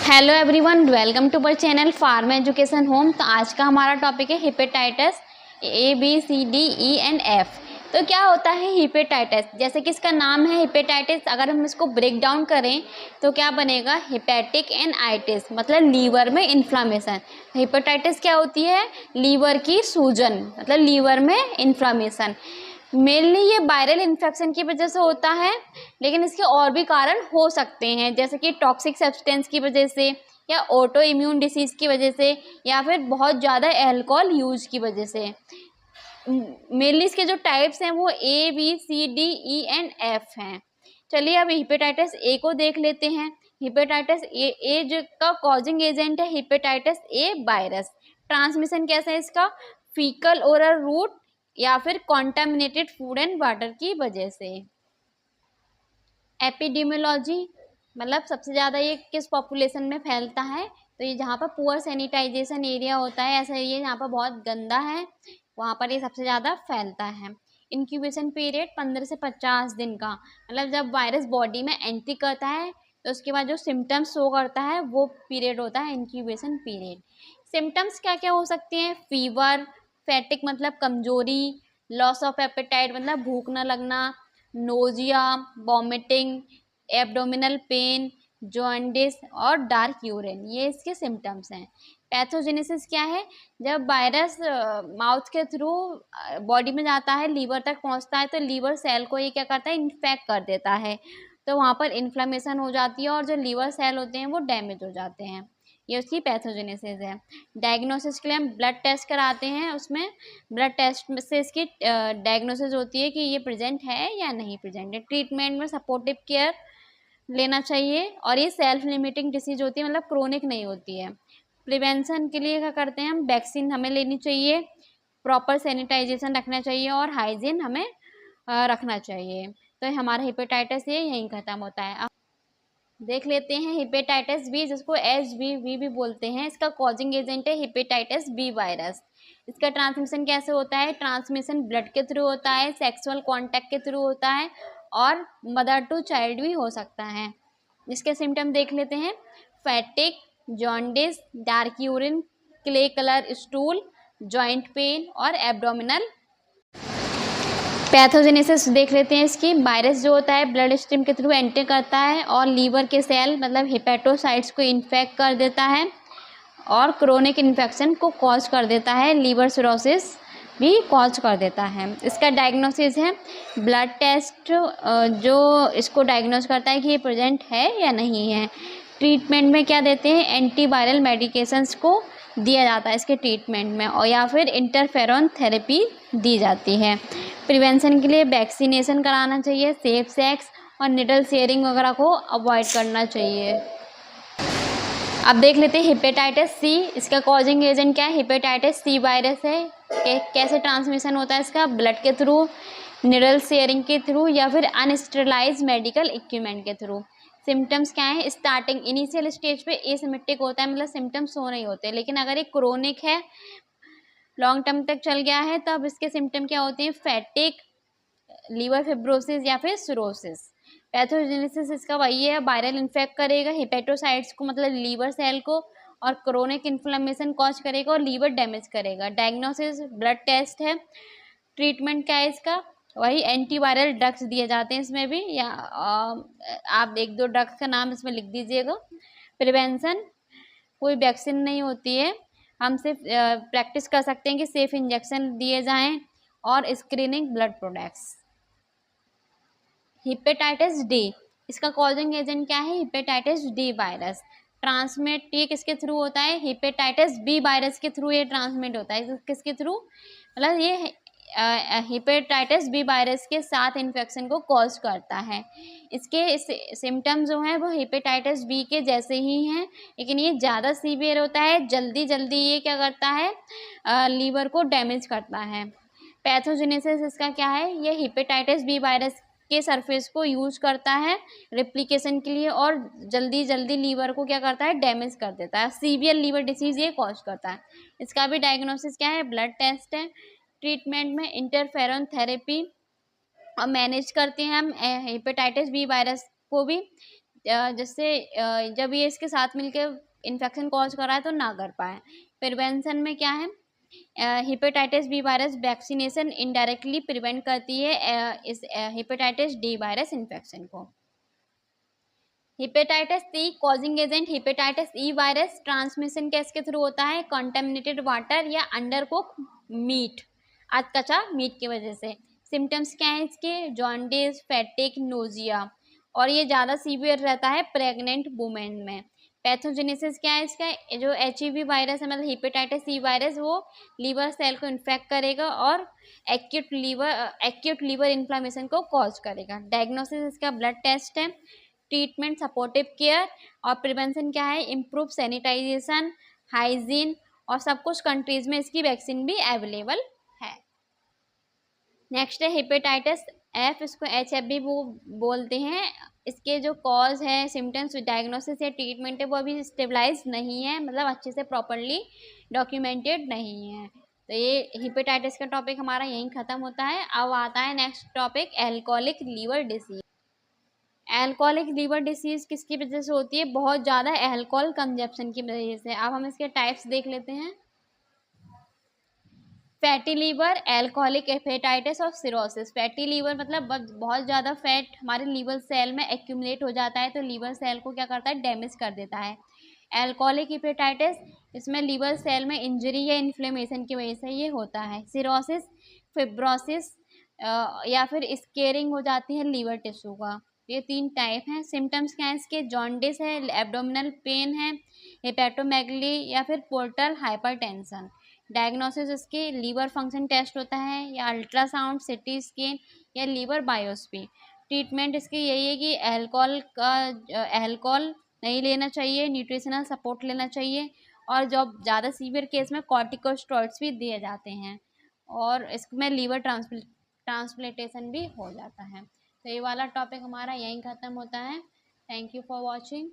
Hello everyone, welcome to our channel farm education home. तो आज का हमारा टॉपिक है हेपेटाइटिस ABCDEF। तो क्या होता है हेपेटाइटिस? जैसे कि इसका नाम है हेपेटाइटिस, अगर हम इसको ब्रेक डाउन करें तो क्या बनेगा? हेपेटिक एनाइटिस, मतलब लीवर में इन्फ्लामेशन। हेपेटाइटिस क्या होती है? लीवर की सूजन, मतलब लीवर में इन्फ्लामेशन। मेनली ये वायरल इन्फेक्शन की वजह से होता है, लेकिन इसके और भी कारण हो सकते हैं, जैसे कि टॉक्सिक सब्सटेंस की वजह से, या ऑटो इम्यून डिसीज की वजह से, या फिर बहुत ज़्यादा अल्कोहल यूज की वजह से। मेनली इसके जो टाइप्स हैं वो ABCDEF हैं। चलिए अब हेपेटाइटिस ए को देख लेते हैं। हेपेटाइटिस ए जो का कॉजिंग एजेंट है हेपेटाइटिस ए वायरस। ट्रांसमिशन कैसा है इसका? फीकल ओरल रूट या फिर कॉन्टामिनेटेड फूड एंड वाटर की वजह से। एपिडेमियोलॉजी, मतलब सबसे ज़्यादा ये किस पॉपुलेशन में फैलता है? तो ये जहाँ पर पुअर सैनिटाइजेशन एरिया होता है, ऐसा एरिया जहाँ पर बहुत गंदा है, वहाँ पर ये सबसे ज़्यादा फैलता है। इंक्यूबेशन पीरियड 15 से 50 दिन का, मतलब जब वायरस बॉडी में एंट्री करता है तो उसके बाद जो सिम्टम्स शो करता है वो पीरियड होता है इंक्यूबेशन पीरियड। सिम्टम्स क्या क्या हो सकते हैं? फीवर, फैटिक मतलब कमजोरी, लॉस ऑफ एपेटाइट मतलब भूख न लगना, nausea, vomiting, abdominal pain, jaundice और डार्क यूरिन, ये इसके सिम्टम्स हैं। पैथोजेनेसिस क्या है? जब वायरस माउथ के थ्रू बॉडी में जाता है, लीवर तक पहुंचता है, तो लीवर सेल को ये क्या करता है? इन्फेक्ट कर देता है, तो वहाँ पर इन्फ्लेमेशन हो जाती है और जो लीवर सेल होते हैं वो डैमेज हो जाते हैं। ये उसकी पैथोजेनेसिस है। डायग्नोसिस के लिए हम ब्लड टेस्ट कराते हैं, उसमें ब्लड टेस्ट से इसकी डायग्नोसिस होती है कि ये प्रेजेंट है या नहीं प्रेजेंट है। ट्रीटमेंट में सपोर्टिव केयर लेना चाहिए, और ये सेल्फ लिमिटिंग डिसीज होती है, मतलब क्रोनिक नहीं होती है। प्रिवेंशन के लिए क्या करते हैं हम? वैक्सीन हमें लेनी चाहिए, प्रॉपर सैनिटाइजेशन रखना चाहिए और हाइजीन हमें रखना चाहिए। तो हमारा हेपेटाइटिस ये यहीं ख़त्म होता है। अब देख लेते हैं हेपेटाइटिस बी, जिसको HBV भी बोलते हैं। इसका कॉजिंग एजेंट है हेपेटाइटिस बी वायरस। इसका ट्रांसमिशन कैसे होता है? ट्रांसमिशन ब्लड के थ्रू होता है, सेक्सुअल कांटेक्ट के थ्रू होता है, और मदर टू चाइल्ड भी हो सकता है। इसके सिम्टम देख लेते हैं। फैटिक, jaundice, dark urine, clay colour stool, joint pain और एब्डोमिनल। पैथोजेनेसिस देख लेते हैं इसकी। वायरस जो होता है ब्लड स्ट्रीम के थ्रू एंटर करता है और लीवर के सेल मतलब हेपेटोसाइट्स को इन्फेक्ट कर देता है और क्रोनिक इन्फेक्शन को कॉज कर देता है। लीवर सिरोसिस भी कॉज कर देता है। इसका डायग्नोसिस है ब्लड टेस्ट, जो इसको डायग्नोस करता है कि ये प्रेजेंट है या नहीं है। ट्रीटमेंट में क्या देते हैं? एंटीवायरल मेडिकेशंस को दिया जाता है इसके ट्रीटमेंट में, और या फिर इंटरफेरॉन थेरेपी दी जाती है। प्रिवेंशन के लिए वैक्सीनेशन कराना चाहिए, सेफ सेक्स और निडल शेयरिंग वगैरह को अवॉइड करना चाहिए। अब देख लेते हैं हेपेटाइटिस सी। इसका कॉजिंग एजेंट क्या है? हेपेटाइटिस सी वायरस है। कैसे ट्रांसमिशन होता है इसका? ब्लड के थ्रू, निडल शेयरिंग के थ्रू, या फिर अनस्टेरलाइज मेडिकल इक्विपमेंट के थ्रू। सिम्टम्स क्या है? स्टार्टिंग इनिशियल स्टेज पे एसिम्प्टोमेटिक होता है, मतलब सिम्टम्स शो नहीं होते, लेकिन अगर ये क्रोनिक है, लॉन्ग टर्म तक चल गया है, तब इसके सिम्टम क्या होते हैं? फैटिक, लीवर फिब्रोसिस या फिर सिरोसिस। पैथोजेनेसिस इसका वही है, वायरल इन्फेक्ट करेगा हेपेटोसाइट्स को, मतलब लीवर सेल को, और क्रोनिक इन्फ्लेमेशन कॉज करेगा और लीवर डैमेज करेगा। डायग्नोसिस ब्लड टेस्ट है। ट्रीटमेंट क्या है इसका? वही एंटीवायरल ड्रग्स दिए जाते हैं इसमें भी, या आप एक दो ड्रग्स का नाम इसमें लिख दीजिएगा। प्रिवेंशन, कोई वैक्सीन नहीं होती है, हम सिर्फ प्रैक्टिस कर सकते हैं कि सेफ इंजेक्शन दिए जाएं, और screening blood products. Hepatitis D, इसका कॉजिंग एजेंट क्या है? Hepatitis D virus. ट्रांसमिट ये किसके थ्रू होता है? हेपेटाइटिस बी वायरस के थ्रू ये ट्रांसमिट होता है। किसके थ्रू? मतलब ये हेपेटाइटिस बी वायरस के साथ इन्फेक्शन को कॉज करता है। इसके सिम्टम्स जो हैं वो हेपेटाइटिस बी के जैसे ही हैं, लेकिन ये ज़्यादा सीवियर होता है। जल्दी जल्दी ये क्या करता है? लीवर को डैमेज करता है। पैथोजेनेसिस इसका क्या है? ये हेपेटाइटिस बी वायरस के सरफेस को यूज करता है रेप्लिकेशन के लिए, और जल्दी जल्दी लीवर को क्या करता है? डैमेज कर देता है। सीवियर लीवर डिसीज ये कॉज करता है। इसका भी डायग्नोसिस क्या है? ब्लड टेस्ट है। ट्रीटमेंट में इंटरफेरॉन थेरेपी और मैनेज करते हैं हम हेपेटाइटिस बी वायरस को भी। जिससे जब ये इसके साथ मिलकर इन्फेक्शन कॉज कर रहा है तो ना कर पाए। प्रिवेंशन में क्या है, hepatitis B virus vaccination indirectly prevent करती है इस हेपेटाइटिस डी वायरस इन्फेक्शन को। Hepatitis C causing agent hepatitis E virus transmission किसके थ्रू होता है, कंटेमिनेटेड वाटर या अंडर कुक मीट, अधकचा मीट की वजह से। सिम्टम्स क्या है इसके, जॉन्डिस, फैटिक, नोजिया, और ये ज़्यादा सीवियर रहता है प्रेग्नेंट वुमेन में। पैथोजेनेसिस क्या है इसका, जो HIV वायरस है मतलब हेपेटाइटिस सी वायरस, वो लीवर सेल को इन्फेक्ट करेगा और एक्यूट लीवर इन्फ्लामेशन को कॉज करेगा। डायग्नोसिस इसका ब्लड टेस्ट है। ट्रीटमेंट सपोर्टिव केयर, और प्रिवेंशन क्या है, इम्प्रूव सैनिटाइजेशन, हाइजीन, और सब कुछ कंट्रीज में इसकी वैक्सीन भी अवेलेबल है। नेक्स्ट है हेपेटाइटिस एफ, इसको HF भी वो बोलते हैं। इसके जो कॉज है, सिम्टम्स, डायग्नोसिस या ट्रीटमेंट है वो अभी स्टेबलाइज नहीं है, मतलब अच्छे से प्रॉपरली डॉक्यूमेंटेड नहीं है। तो ये हेपेटाइटिस का टॉपिक हमारा यहीं ख़त्म होता है। अब आता है next topic, alcoholic liver disease. Alcoholic liver disease किसकी वजह से होती है, बहुत ज़्यादा अल्कोहल कंजप्शन की वजह से। अब हम इसके टाइप्स देख लेते हैं। फैटी लीवर, एल्कोहलिक हेपेटाइटिस और सिरोसिस। फैटी लीवर मतलब बहुत ज़्यादा फैट हमारे लीवर सेल में एक्यूमुलेट हो जाता है तो लीवर सेल को क्या करता है, डैमेज कर देता है। एल्कोहलिक हेपेटाइटिस, इसमें लीवर सेल में इंजरी या इन्फ्लेमेशन की वजह से ये होता है। सिरोसिस, फिब्रोसिस या फिर स्केरिंग हो जाती है लीवर टिश्यू का। ये 3 टाइप हैं। सिम्टम्स क्या है इसके, जॉन्डिस है, एब्डोमिनल पेन है, हेपेटोमेगली या फिर पोर्टल हाइपरटेंशन। डायग्नोसिस इसके लीवर फंक्शन टेस्ट होता है या अल्ट्रासाउंड, सिटी स्कैन या लीवर बायोप्सी। ट्रीटमेंट इसकी यही है कि अल्कोहल नहीं लेना चाहिए, न्यूट्रिशनल सपोर्ट लेना चाहिए, और जब ज़्यादा सीवियर केस में कॉर्टिकोस्टेरॉइड्स भी दिए जाते हैं, और इसमें लीवर ट्रांसप्लांटेशन भी हो जाता है। तो ये वाला टॉपिक हमारा यहीं ख़त्म होता है। Thank you for watching.